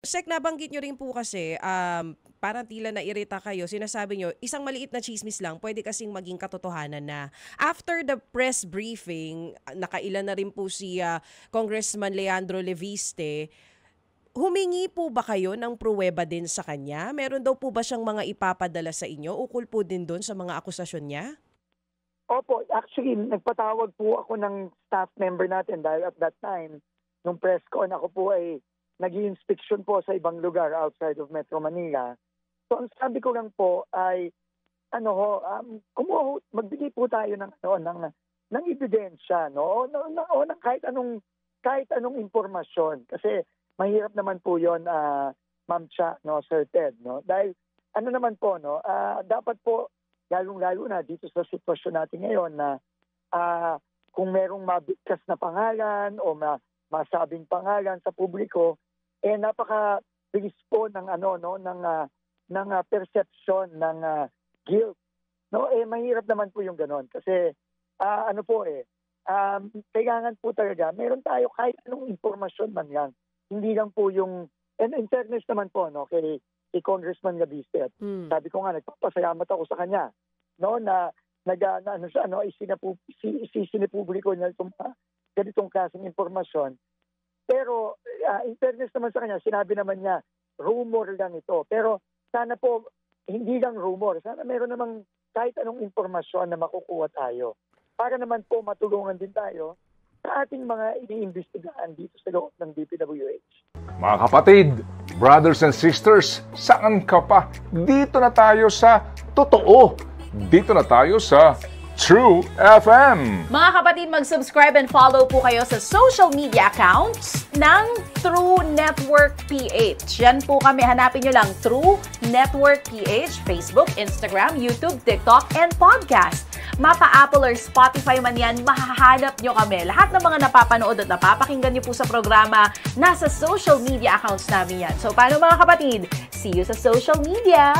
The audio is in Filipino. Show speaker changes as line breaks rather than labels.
Sek, nabanggit nyo rin po kasi, parang tila nairita kayo, sinasabi nyo, isang maliit na chismis lang, pwede kasing maging katotohanan na. After the press briefing, nakailan na rin po si Congressman Leandro Leviste, humingi po ba kayo ng pruweba din sa kanya? Meron daw po ba siyang mga ipapadala sa inyo? Ukol po din doon sa mga akusasyon niya?
Opo, actually, nagpatawag po ako ng staff member natin dahil at that time, nung press con, ako po ay nag-i-inspection po sa ibang lugar outside of Metro Manila. So, ang sabi ko lang po ay, magbigay po tayo ng ebidensya, no? O ng kahit anong impormasyon. Kasi mahirap naman po yon, Ma'am Cha, no, Sir Ted, no? Dahil, naman po, no, dapat po, lalong-lalo na dito sa sitwasyon natin ngayon na kung merong mabigkas na pangalan o masabing pangalan sa publiko, napaka-bilis po ng perception ng guilt. No, mahirap naman po yung ganon kasi kailangan po talaga meron tayo kahit anong impormasyon man lang. Hindi lang po yung in fairness naman po, no, kay Congressman Leviste. Sabi ko nga, nagpapasalamat ako sa kanya, no, na isinipubliko niya itong ganitong klaseng impormasyon. Pero in fairness naman sa kanya, sinabi naman niya, rumor lang ito. Pero sana po, hindi lang rumor. Sana meron namang kahit anong impormasyon na makukuha tayo. Para naman po matulungan din tayo sa ating mga iniimbestigahan dito sa loob ng DPWH.
Mga kapatid, brothers and sisters, saan ka pa? Dito na tayo sa totoo. Dito na tayo sa True FM.
Mga kapatid, mag-subscribe and follow po kayo sa social media accounts ng True Network PH. Yan po kami. Hanapin nyo lang True Network PH, Facebook, Instagram, YouTube, TikTok, and podcast. Mapa Apple or Spotify man yan, mahahanap nyo kami. Lahat ng mga napapanood at napapakinggan nyo po sa programa, nasa social media accounts namin yan. So, paano mga kapatid? See you sa social media!